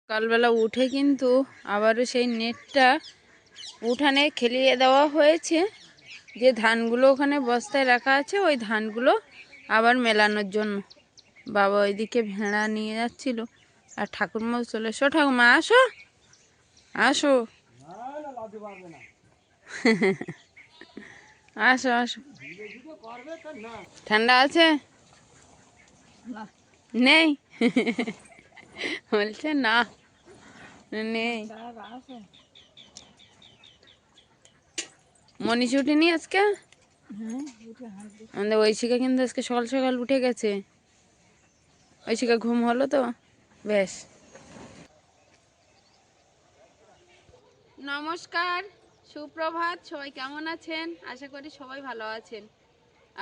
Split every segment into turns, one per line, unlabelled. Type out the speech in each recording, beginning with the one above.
সকালবেলা উঠে কিন্তু আবারও সেই নেটটা উঠানে খেলিয়ে দেওয়া হয়েছে, যে ধানগুলো ওখানে বস্তায় রাখা আছে ওই ধানগুলো আবার মেলানোর জন্য। বাবা ওইদিকে ভেড়া নিয়ে যাচ্ছিল আর ঠাকুরমাও চলে এসো। ঠাকুরমা আসো আসো আসো আসো। ঠান্ডা আছে? নেই বলছে না নেই। মনীষ উঠেনি আজকে? আমাদের ঐশিকা কিন্তু আজকে সকাল সকাল উঠে গেছে। ঐশিকা ঘুম হলো তো বেশ। নমস্কার, সুপ্রভাত। সবাই কেমন আছেন? আশা করি সবাই ভালো আছেন।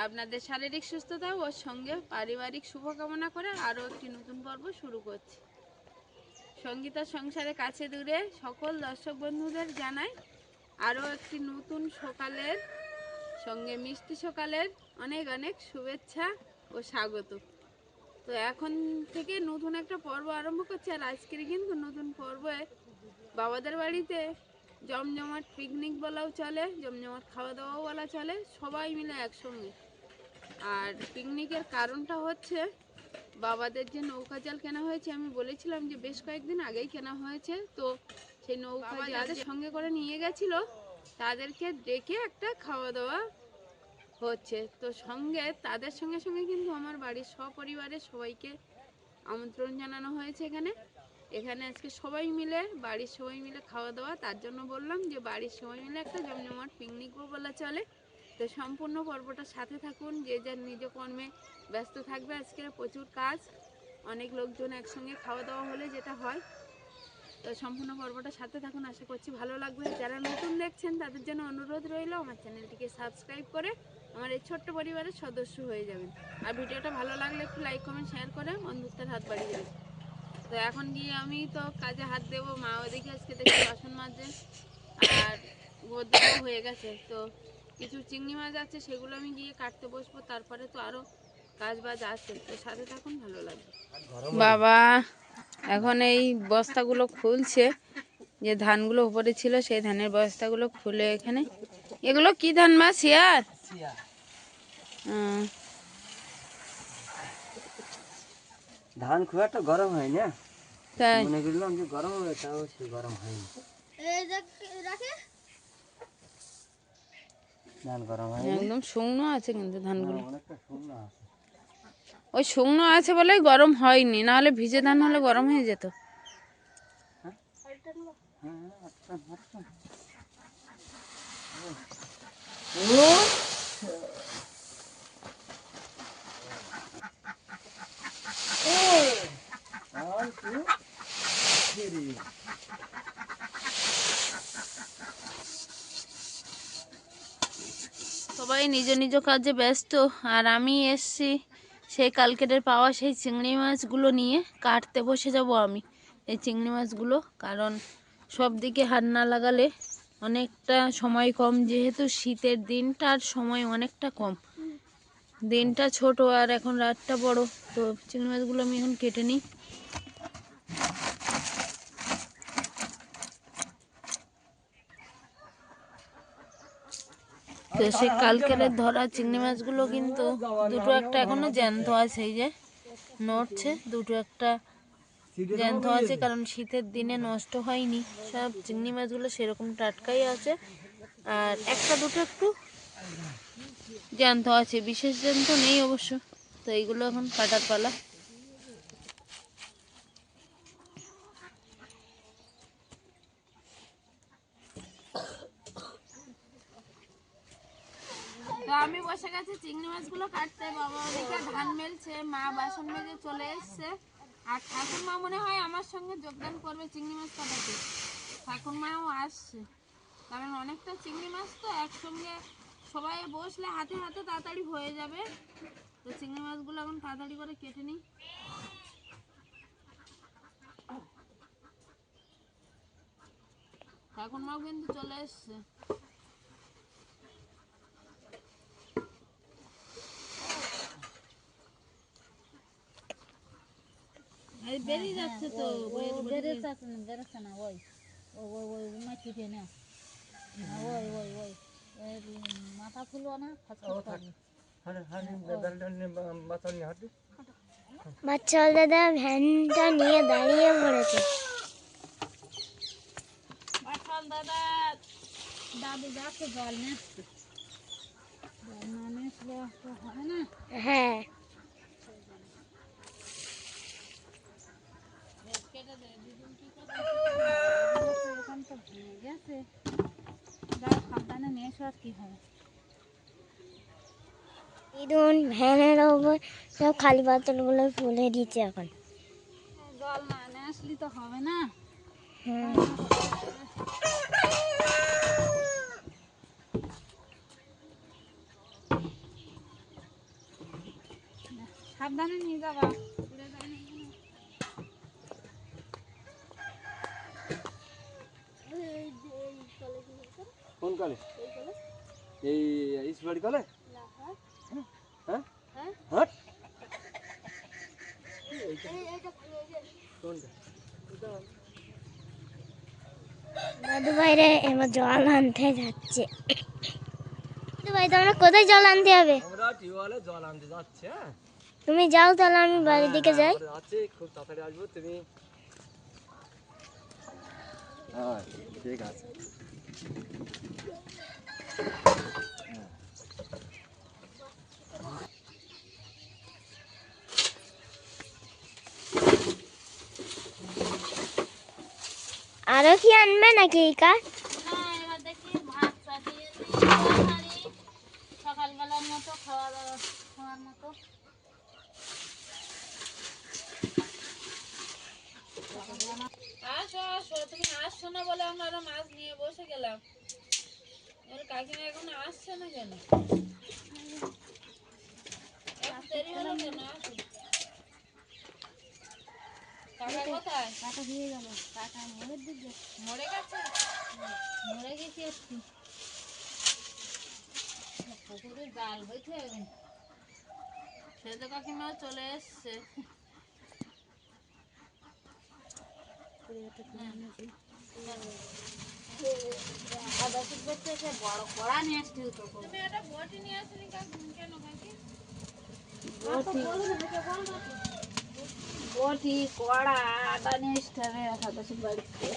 আপনাদের শারীরিক সুস্থতা ও সঙ্গে পারিবারিক শুভকামনা করে আরও একটি নতুন পর্ব শুরু করছি। সঙ্গীতা সংসারে কাছে দূরে সকল দর্শক বন্ধুদের জানাই আরও একটি নতুন সকালের সঙ্গে মিষ্টি সকালের অনেক অনেক শুভেচ্ছা ও স্বাগত। তো এখন থেকে নতুন একটা পর্ব আরম্ভ করছি। আর আজকের কিন্তু নতুন পর্বে বাবাদের বাড়িতে জমজমাট পিকনিক বলাও চলে, জমজমাট খাওয়া দাওয়াও বলা চলে, সবাই মিলে একসঙ্গে। আর পিকনিকের কারণটা হচ্ছে বাবাদের যে নৌকা জাল কেনা হয়েছে, আমি বলেছিলাম যে বেশ কয়েকদিন আগেই কেনা হয়েছে। তো সেই নৌকা যাদের সঙ্গে করে নিয়ে গেছিল তাদেরকে ডেকে একটা খাওয়া দাওয়া হচ্ছে। তো তাদের সঙ্গে সঙ্গে কিন্তু আমার বাড়ির সপরিবারের সবাইকে আমন্ত্রণ জানানো হয়েছে। এখানে আজকে সবাই মিলে বাড়ির সবাই মিলে খাওয়া দাওয়া। তার জন্য বললাম যে বাড়ির সবাই মিলে একটা জমজমাট পিকনিকও বলা চলে। তো সম্পূর্ণ পর্বটা সাথে থাকুন। যে যার নিজ কর্মে ব্যস্ত থাকবে। আজকে প্রচুর কাজ, অনেক লোকজন একসঙ্গে খাওয়া দাওয়া হলে যেটা হয়। তো সম্পূর্ণ পর্বটা সাথে থাকুন, আশা করছি ভালো লাগবে। যারা নতুন দেখছেন তাদের জন্য অনুরোধ রইল আমার চ্যানেলটিকে সাবস্ক্রাইব করে আমার এই ছোট্ট পরিবারের সদস্য হয়ে যাবেন। আর ভিডিওটা ভালো লাগলে একটু লাইক কমেন্ট শেয়ার করে বন্ধুত্বের হাত বাড়িয়ে দেবেন। তো এখন গিয়ে আমি তো কাজে হাত দেবো। মা ওদিকে আজকে দেখি বাসন মাজে আর ওদিকেও হয়ে গেছে। তো কিছু চিংড়ি মাছ আছে, সেগুলো আমি গিয়ে কাটতে বসবো। তারপরে তো আরও কাজ বাজ আছে, তো সাথে থাকুন, ভালো লাগবে। বাবা এখন এই বস্তাগুলো খুলছে, যে ধানগুলো উপরে ছিল সেই ধানের বস্তাগুলো খুলে এখানে। এগুলো কি ধান মা? শিয়ার?
ধান খুব একটা গরম হয় না,
তাই
মনে করলাম যে গরম হবে, তাও সে গরম হয়নি। ধান গরম হয়
একদম শুকনো আছে কিন্তু ধানগুলো
অনেকটা শুকনো আছে।
ওই শুকনো আছে বলেই গরম হয়নি, নাহলে ভিজে ধান হলে গরম হয়ে যেত। সবাই নিজ নিজ কাজে ব্যস্ত। আর আমি এসছি সেই কালকের পাওয়া সেই চিংড়ি মাছগুলো নিয়ে কাটতে বসে যাব আমি এই চিংড়ি মাছগুলো। কারণ সব দিকে হাত না লাগালে অনেকটা সময় কম, যেহেতু শীতের দিনটার সময় অনেকটা কম, দিনটা ছোট আর এখন রাতটা বড়। তো চিংড়ি মাছগুলো আমি এখন কেটে নিই। তো সেই কালকের ধরা চিংড়ি মাছগুলো কিন্তু দুটো একটা এখনো জ্যান্ত আছে, এই যে নড়ছে, দুটো একটা জ্যান্ত আছে, কারণ শীতের দিনে নষ্ট হয়নি। সব চিংড়ি মাছগুলো সেরকম টাটকাই আছে, আর একটা দুটো একটু জ্যান্ত আছে, বিশেষ জ্যান্ত নেই অবশ্য। তো এইগুলো এখন কাটার পালা। তো আমি বসে গেছি চিংড়ি মাছগুলো কাটতে। বাবা ওদিকে ধান মেলছে, মা বাসন মেজে চলে এসছে। আর ঠাকুরমা মনে হয় আমার সঙ্গে যোগদান করবে চিংড়ি মাছ কাটাতে। ঠাকুরমাও আসছে, কারণ অনেকটা চিংড়ি মাছ তো একসঙ্গে সবাই বসলে হাতে হাতে তাড়াতাড়ি হয়ে যাবে। তো চিংড়ি মাছগুলো এখন তাড়াতাড়ি করে কেটে নিই। ঠাকুরমাও কিন্তু চলে এসছে। এই বেরিয়ে যাচ্ছে তো
বেরোচ্ছে না ওই ওই ওই ওই মাটিতে না ওই ওই ওই মাথা খুলবো না ফসফস করবে
বাচ্চা দাদা ভ্যানটা নিয়ে দাঁড়িয়ে পড়েছে।
বাচ্চাল দাদা দাদু যাচ্ছে জল নিয়ে জল না নিয়ে তো হবে না।
হ্যাঁ,
এখন তো ভেঙে গেছে যাও সাবধানে নিয়ে এসো আর কি হবে।
দিদুন ভ্যানের ওপর সব খালি পাত্রগুলো ফেলে দিচ্ছে এখন।
জল না নিয়ে আসলি তো হবে না।
হ্যাঁ,
সাবধানে নিয়ে যাবা উড়ে যায় না এখানে।
কোন কলে? এই ইসবাড়ি কলে? হ্যাঁ হ্যাঁ কোনটা?
দাদু ভাইরে এবার জল আনতে যাচ্ছে। দাদু ভাই তোমরা কোথায় জল আনতে হবে?
আমরা টিউবওয়েলে জল আনতে যাচ্ছি। হ্যাঁ
তুমি যাও তাহলে আমি বাড়ির দিকে যাই।
আমরা যাচ্ছি, খুব তাড়াতাড়ি আসবো তুমি। হ্যাঁ ঠিক আছে।
আরো কি আনবে নাকি এই কাজ?
না এবার দেখি ভাত চাপিয়ে দিই সকালবেলার মতো খাওয়ার মতো।
আসো আসো, তুমি আসছো না বলে আমরা আরো মাছ নিয়ে বসে গেলাম। ওর কাকিমা এখনো আসছে না কেন? এত দেরি হলো কেন? আসো। কাকা কোথায়?
কাকা দিয়ে গেল কাকা মোড়ের দিকে
মরে গেছে?
মরে গেছি একটু পুকুরে জাল হয়েছে
সেজো কাকিমাও চলে এসছে।
আদা করছে সে বড় কড়া নিয়ে আসতে হতো
তুমি একটা বটি নিয়ে আসনি কেন কাকি?
বটি কড়া আদা নিয়ে আসতে হবে হাদাসির বাড়িতে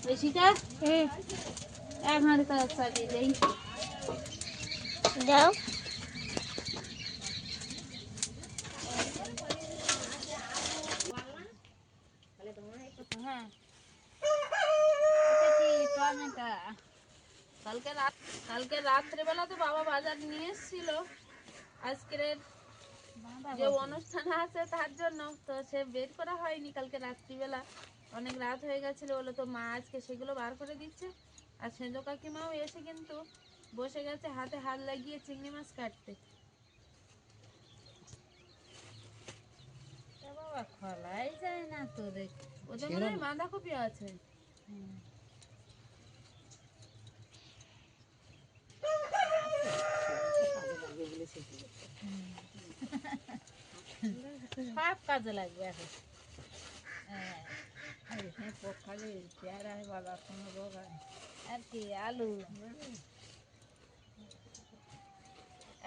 বেশিটা এক হাঁড়ি তো চালিয়ে দেই
যাও।
হ্যাঁ টমেটো
কালকে রাত্রেবেলা তো বাবা বাজার নিয়ে এসেছিল আজকের যে অনুষ্ঠান আছে তার জন্য, তো সে বের করা হয়নি কালকে রাত্রিবেলা, অনেক রাত হয়ে গেছিল বলে তো মা আজকে সেগুলো বার করে দিচ্ছে। আর সেজো কাকিমাও এসে কিন্তু বসে গেছে হাতে হাত লাগিয়ে চিংড়ি মাছ কাটতে।
বাবা খোলাই যায় না তো দেখ
ওদের মনে হয় বাঁধাকপি আছে।
সব কাজে লাগবে এখন আর কি আলু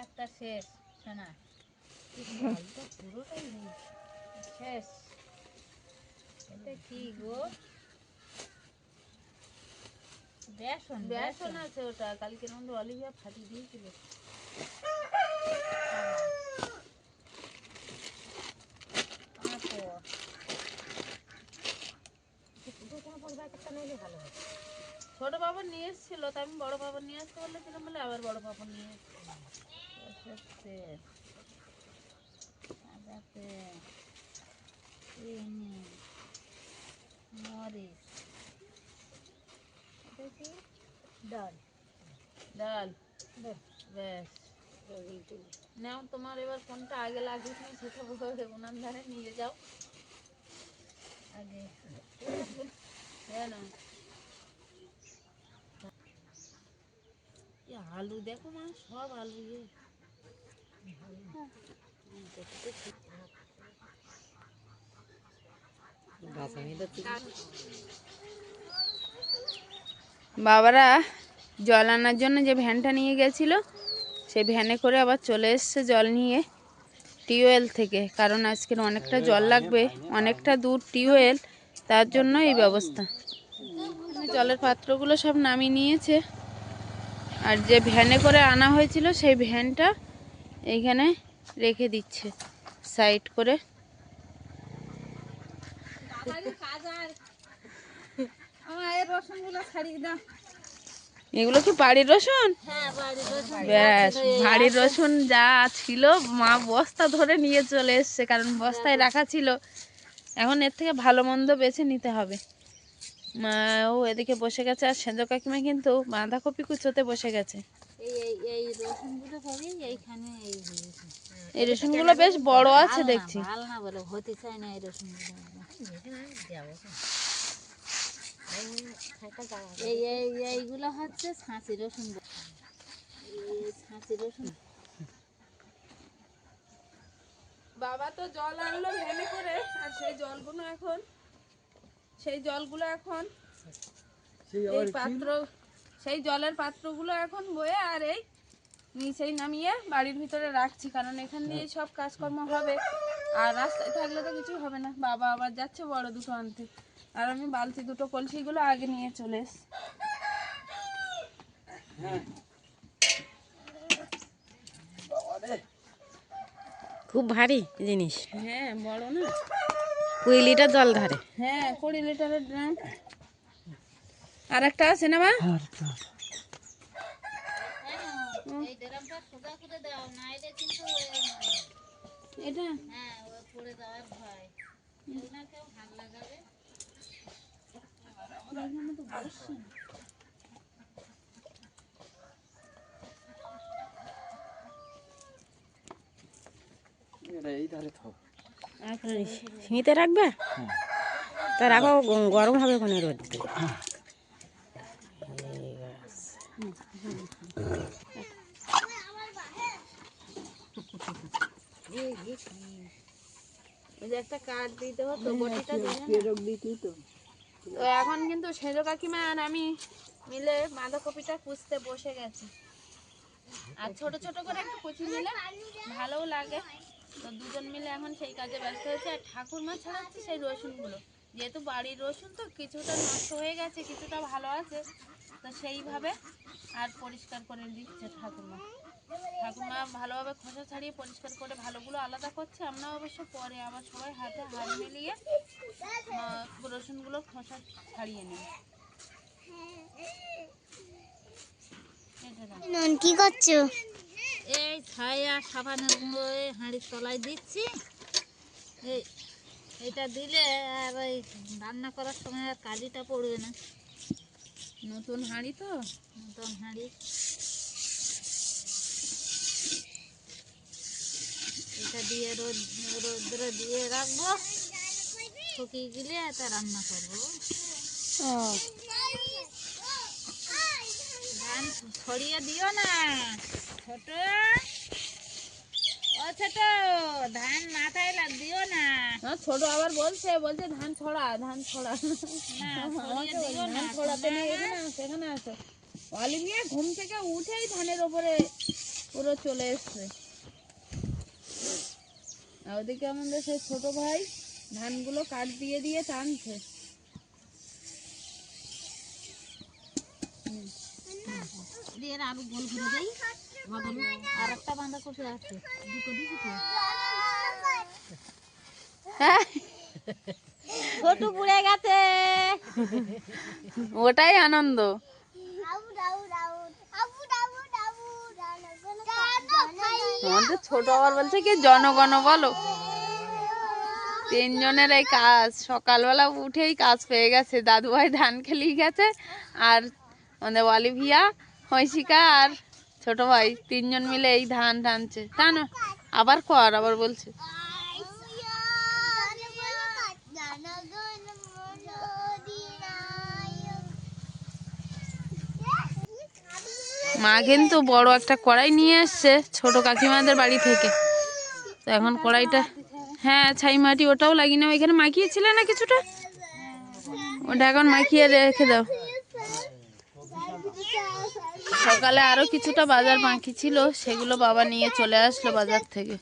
একটা শেষ শোনা পুরোটাই শেষ এটা কি গো বেসন
বেসন আছে, ওটা কালকের মধ্যে অলিভিয়া ফাটিয়ে দিয়েছিল। ছোট বাবু নিয়ে এসেছিল, তো আমি বড় বাবু নিয়ে আসতে বলেছিলাম বলে আবার বড় বাবু নিয়ে এসেছে।
মরিচ
ডাল ডাল ব্যাস নাও, তোমার এবার কোনটা আগে লাগবে তুমি সেটা বলে উনার ধারে নিয়ে যাও আগে। কেন আলু দেখো মা, সব আলু বাবারা জল আনার জন্য যে ভ্যানটা নিয়ে গেছিল সেই ভ্যানে করে আবার চলে এসছে জল নিয়ে টিউবওয়েল থেকে, কারণ আজকের অনেকটা জল লাগবে, অনেকটা দূর টিউবওয়েল, তার জন্য এই ব্যবস্থা। জলের পাত্রগুলো সব নামিয়ে নিয়েছে, আর যে ভ্যানে করে আনা হয়েছিল সেই ভ্যানটা এইখানে রেখে দিচ্ছে সাইড করে। এগুলো কি বাড়ির রসুন? ব্যাস, বাড়ির রসুন যা ছিল মা বস্তা ধরে নিয়ে চলে এসছে, কারণ বস্তায় রাখা ছিল। এখন এর থেকে ভালো মন্দ বেছে নিতে হবে। মা ও এদিকে বসে গেছে, আর সেন্দ্র কাকিমা কিন্তু বাঁধাকপি কুচোতে বসে গেছে। এই রসুনগুলো বেশ বড় আছে দেখছি।
এইগুলো হচ্ছে ছাঁচি রসুন। ছাঁচি রসুন
বাবা তো জল আনলো ভ্যানে করে, আর সেই জলগুলো এখন এই পাত্র, সেই জলের পাত্রগুলো এখন বয়ে আর এই নিচেই নামিয়ে বাড়ির ভিতরে রাখছি, কারণ এখান দিয়ে সব কাজকর্ম হবে। আর রাস্তায় থাকলে তো কিছু হবে না। বাবা আবার যাচ্ছে বড় দুটো আনতে, আর আমি বালতি দুটো কলসিগুলো আগে নিয়ে চলে এসছি।
খুব ভারী জিনিস।
হ্যাঁ বড় না,
20 লিটার জল ধরে।
হ্যাঁ 20 লিটারের ড্রাম। আর একটা আছে না মা?
এই ড্রামটা সোজা করে দাও, না এটা কিন্তু
এটা
হ্যাঁ ও পড়ে যাওয়ার ভয়। না কেউ হাত লাগাবে।
এই ধারে থাক।
শীতে রাখবে তা রাখো, গরম হবে কোন রোদ।
একটা কার্ড দিতে হতো, বটিটা দিতে তো। এখন কিন্তু সেজো কাকিমা আর আমি মিলে বাঁধাকপিটা কুচতে বসে গেছি। আর ছোট ছোট করে একটু কুচি নিলে ভালোও লাগে, তো দুজন মিলে এখন সেই কাজে ব্যস্ত হয়েছে। আর ঠাকুরমা ছাড়াচ্ছে সেই রসুনগুলো, যেহেতু বাড়ির রসুন তো কিছুটা নষ্ট হয়ে গেছে, কিছুটা ভালো আছে, তো সেইভাবে আর পরিষ্কার করে দিচ্ছে ঠাকুরমা। ঠাকুমা ভালোভাবে খোসা ছাড়িয়ে পরিষ্কার করে ভালোগুলো আলাদা করছে। আমরা অবশ্য পরে আবার সবাই হাতে হাত মিলিয়ে রসুনগুলো খোসা ছাড়িয়ে নিই।
কি করছো?
এই ছায়া সাবানের গুঁড়ো এই হাঁড়ির তলায় দিচ্ছি। এটা দিলে আর ওই রান্না করার সময় আর কালিটা পড়বে না।
নতুন হাঁড়ি তো,
নতুন হাঁড়ি। এটা দিয়ে রোদ্রে দিয়ে রাখবো, শুকিয়ে গেলে এটা রান্না করবো। ধান ছড়িয়ে দিও না ছোট, ও ছোট, ধান মাথায় দিও না।
ছোট আবার বলছে ধান ছড়া, ধান ছড়া। ধান ছড়াতে নিয়ে সেখানে আছে। অলিভিয়া ঘুম থেকে উঠেই ধানের ওপরে পুরো চলে এসছে। আর ওদিকে আমাদের সেই ছোট ভাই ধানগুলো কাট দিয়ে দিয়ে টানছে।
আরো গোল করে দেই, আর একটা বাঁধাকপি আছে, দুটো দিবি তো। ছোট পুড়ে গেছে,
ওটাই আনন্দ। আমাদের ছোট আবার বলছে কি জনগণ বলো। 3 জনের এই কাজ, সকালবেলা উঠেই কাজ পেয়ে গেছে। দাদু ভাই ধান খেলিয়ে গেছে, আর আমাদের অলিভিয়া, হৈশিকা আর ছোট ভাই 3 জন মিলে এই ধান টানছে। টানো আবার কর, আবার বলছে। মা কিন্তু বড় একটা কড়াই নিয়ে এসছে ছোট কাকিমাদের বাড়ি থেকে। তো এখন কড়াইটা, হ্যাঁ ছাই মাটি ওটাও লাগিয়ে নাও, এখানে মাখিয়েছিলে না কিছুটা। ওটা এখন মাখিয়ে রেখে দাও। সকালে আরো কিছুটা বাজার বাকি ছিল, সেগুলো বাবা নিয়ে চলে আসলো বাজার থেকে।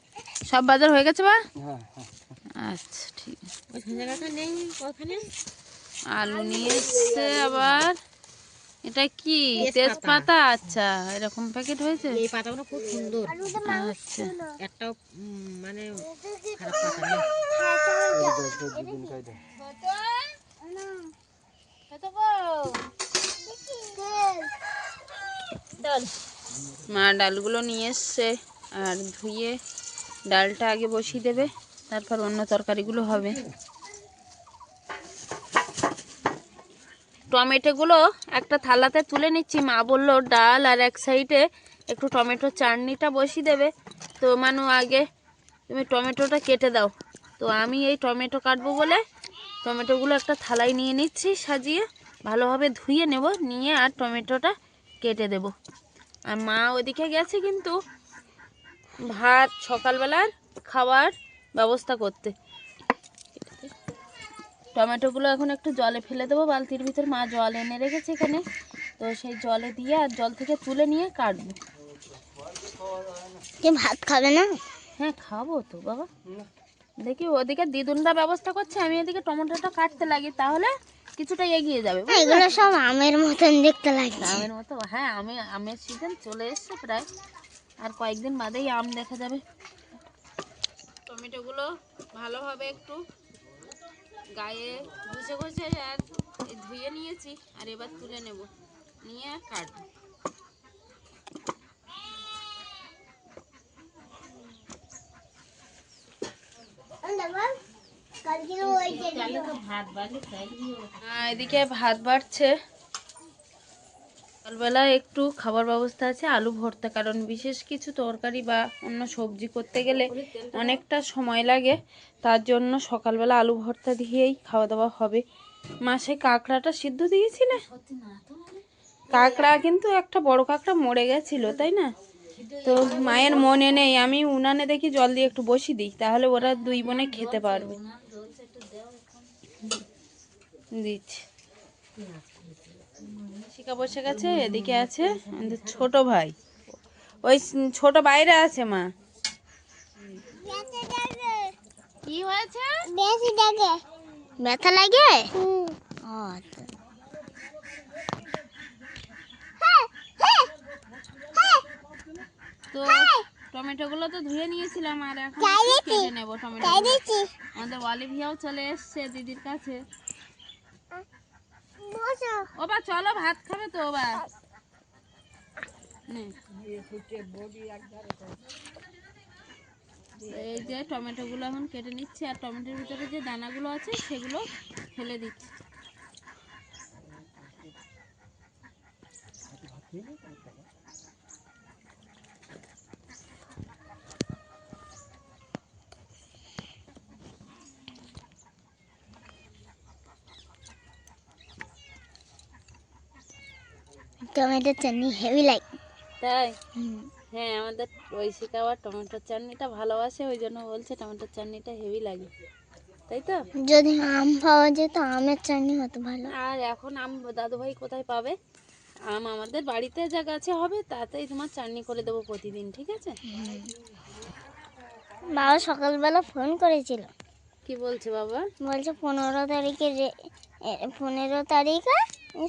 সব বাজার হয়ে গেছে বা?
হ্যাঁ
আচ্ছা ঠিক আছে। আলু নিয়ে এসছে আবার। এটা কি তেজপাতা? আচ্ছা এরকম প্যাকেট হয়েছে।
এই পাতাগুলো খুব সুন্দর,
আচ্ছা
একটাও মানে খারাপ পাতা নেই।
মা ডালগুলো নিয়ে এসছে, আর ধুয়ে ডালটা আগে বসিয়ে দেবে, তারপর অন্য তরকারিগুলো হবে। টমেটোগুলো একটা থালাতে তুলে নিচ্ছি। মা বললো ডাল আর এক সাইডে একটু টমেটো চাটনিটা বসিয়ে দেবে। তো মানু আগে তুমি টমেটোটা কেটে দাও। তো আমি এই টমেটো কাটবো বলে টমেটোগুলো একটা থালায় নিয়ে নিচ্ছি, সাজিয়ে ভালোভাবে ধুয়ে নেব, নিয়ে আর টমেটোটা কেটে দেব। আর মা ওদিকে গেছে কিন্তু ভাত সকালবেলার খাওয়ার ব্যবস্থা করতে। টমেটোগুলো এখন একটু জলে ফেলে দেবো বালতির ভিতর। মা জল এনে রেখেছে এখানে, তো সেই জলে দিয়ে আর জল থেকে তুলে নিয়ে কাটবো।
কি ভাত খাবে না?
হ্যাঁ খাবো তো বাবা। দেখি ওদিকে দিদুনরা ব্যবস্থা করছে, আমি এদিকে টমেটোটা কাটতে লাগি, তাহলে কিছুটা এগিয়ে যাবে।
এগুলো সব আমের মতন দেখতে লাগছে।
আমের মতো? হ্যাঁ আমের সিজন চলে এসছে প্রায়, আর কয়েকদিন বাদেই আম দেখা যাবে। টমেটোগুলো ভালোভাবে একটু গায়ে ঘষে ঘষে আর ধুয়ে নিয়েছি, আর এবার তুলে নেব, নিয়ে আর কাটবো। এদিকে ভাত বাড়ছে। সকালবেলা একটু খাবার ব্যবস্থা আছে আলু ভর্তা, কারণ বিশেষ কিছু তরকারি বা অন্য সবজি করতে গেলে অনেকটা সময় লাগে, তার জন্য সকালবেলা আলু ভর্তা দিয়েই খাওয়া দাওয়া হবে। মাসে কাঁকড়াটা সিদ্ধ দিয়েছিলে? কাঁকড়া কিন্তু একটা বড় কাঁকড়া মরে গেছিল, তাই না? তো মায়ের মনে নেই, আমি উনানে দেখি জল দিয়ে একটু বসিয়ে দিই, তাহলে ওরা দুই বোনে খেতে পারবে। দিচ্ছি। শিকা বসে গেছে, এদিকে আছে আমাদের ছোট ভাই, ওই ছোট বাইরে আছে। মা কি হয়েছে?
ব্যথা লাগে?
তো টমেটোগুলো তো ধুয়ে নিয়েছিলাম, আর এখন কেটে নেবো টমেটো। আমাদের অলিভিয়াও চলে এসছে দিদির কাছে। ও বা চলো ভাত খাবে তো বা। এই যে টমেটোগুলো এখন কেটে নিচ্ছে, আর টমেটোর ভিতরে যে দানাগুলো আছে সেগুলো ফেলে দিচ্ছি।
টমেটো চাটনি হেভি লাগে।
তাই? হ্যাঁ আমাদের ঐশিকা আবার টমেটোর চাটনিটা ভালোবাসে, ওই জন্য বলছে টমেটোর চাটনিটা হেভি লাগে, তাই তো?
যদি আম পাওয়া যেত আমের চাটনি হতো ভালো।
আর এখন আম দাদুভাই কোথায় পাবে? আম আমাদের বাড়িতে যা গাছে হবে তাতেই তোমার চাটনি করে দেবো প্রতিদিন, ঠিক আছে?
বাবা সকালবেলা ফোন করেছিল।
কি বলছে বাবা?
বলছে 15 তারিখে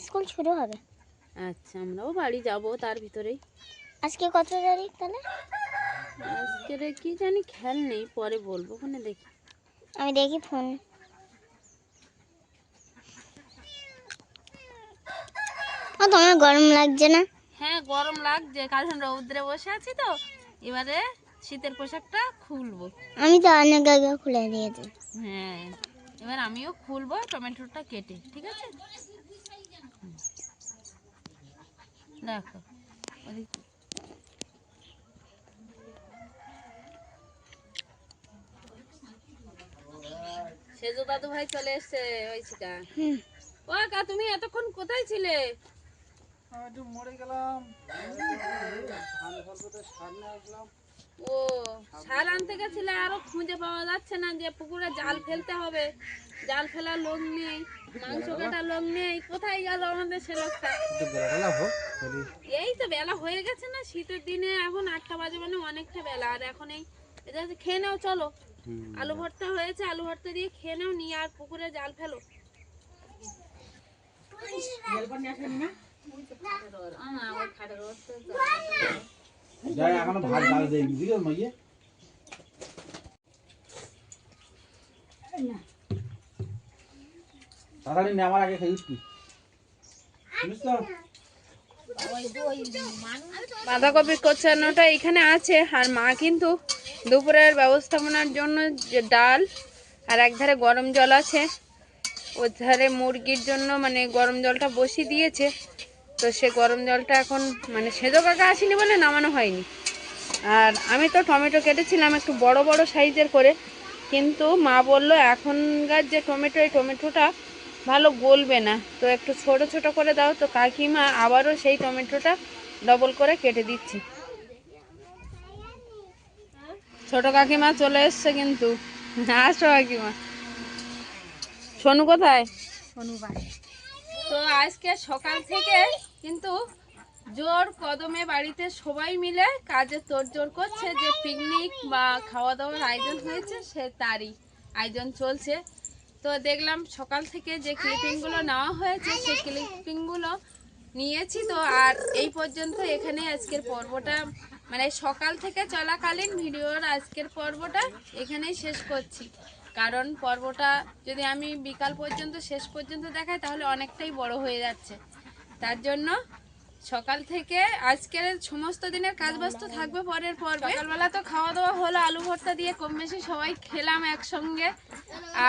স্কুল শুরু হবে।
আচ্ছা আমরাও বাড়ি যাব তার ভিতরেই।
আজকে কত তারিখ তাহলে?
আজকের কি জানি খেয়াল নেই, পরে বলবো, ওখানে দেখি।
আমি দেখি ফোন। তোমার গরম লাগছে না?
হ্যাঁ গরম লাগছে, কারণ রৌদ্রে বসে আছি তো, এবারে শীতের পোশাকটা খুলবো।
আমি তো অনেক আগে খুলে দিয়েছি।
হ্যাঁ এবার আমিও খুলবো টমেটোটা কেটে, ঠিক আছে? দেখো ওদিকে সেজো দাদু ভাই চলে এসছে। ঐশিকা, ও কা তুমি এতক্ষণ কোথায় ছিলে?
একটু মরে গেলাম, ধান খরপতে সার নিয়ে আসলাম।
ও সার আনতে গেছিলে, আরো খুঁজে পাওয়া যাচ্ছে না যে পুকুরে জাল ফেলতে হবে, জাল ফেলার লোক নেই, মাংস কাটার লোক নেই, কোথায় গেল আমাদের সে লোকটা? এই তো বেলা হয়ে গেছে না, শীতের দিনে এখন 8টা বাজে, মানে অনেকটা বেলা। আর এখন এই এটা হচ্ছে, খেয়ে নাও চলো, আলু ভর্তা হয়েছে, আলু ভর্তা দিয়ে খেয়ে নাও, নিয়ে আর পুকুরে জাল ফেলো।
এখনো ভাত ডাল দেয়নি, বুঝলো মাইয়ে? তাড়াতাড়ি নেওয়ার আগে খেয়ে উঠবি, বুঝিস তো?
বাঁধাকপির কোচানোটা এখানে আছে, আর মা কিন্তু দুপুরের ব্যবস্থাপনার জন্য যে ডাল আর একধারে গরম জল আছে, ওর ধারে মুরগির জন্য মানে গরম জলটা বসিয়ে দিয়েছে। তো সে গরম জলটা এখন মানে সেজো কাকা আসেনি বলে নামানো হয়নি। আর আমি তো টমেটো কেটেছিলাম একটু বড় বড় সাইজের করে, কিন্তু মা বলল এখনকার যে টমেটো, এই টমেটোটা ভালো গলবে না, তো একটু ছোট ছোট করে দাও। তো কাকিমা আবারও সেই টমেটোটা ডবল করে কেটে দিচ্ছে। ছোট কাকিমা চলে এসছে কিন্তু, আসো কাকিমা। সোনু কোথায়? তো আজকে সকাল থেকে কিন্তু জোর কদমে বাড়িতে সবাই মিলে কাজে তোড়জোড় করছে, যে পিকনিক বা খাওয়া দাওয়ার আয়োজন হয়েছে সে তারই আয়োজন চলছে। তো দেখলাম সকাল থেকে যে ক্লিপিংগুলো নেওয়া হয়েছে সেই ক্লিপিংগুলো নিয়েছি। তো আর এই পর্যন্ত এখানে আজকের পর্বটা, মানে সকাল থেকে চলাকালীন ভিডিওর আজকের পর্বটা এখানেই শেষ করছি। কারণ পর্বটা যদি আমি বিকাল পর্যন্ত শেষ পর্যন্ত দেখাই তাহলে অনেকটাই বড় হয়ে যাচ্ছে। তার জন্য সকাল থেকে আজকের সমস্ত দিনের কাজ ব্যস্ত থাকবে পরের পর্বে। সকালবেলা তো খাওয়া দাওয়া হলো আলু ভর্তা দিয়ে, কম বেশি সবাই খেলাম একসঙ্গে।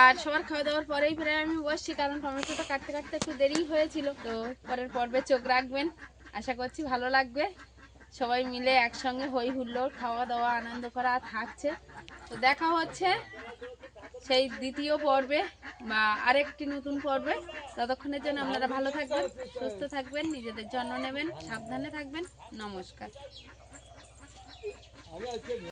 আর সবার খাওয়া দাওয়ার পরেই প্রায় আমি বসছি, কারণ টমেটোটা কাটতে কাটতে একটু দেরি হয়েছিল। তো পরের পর্বে চোখ রাখবেন, আশা করছি ভালো লাগবে। সবাই মিলে একসঙ্গে হই হুল্লোড় খাওয়া দাওয়া আনন্দ করা থাকছে। তো দেখা হচ্ছে সেই দ্বিতীয় পর্বে বা আরেকটি নতুন পর্বে। ততক্ষণের জন্য আপনারা ভালো থাকবেন, সুস্থ থাকবেন, নিজেদের যত্ন নেবেন, সাবধানে থাকবেন। নমস্কার।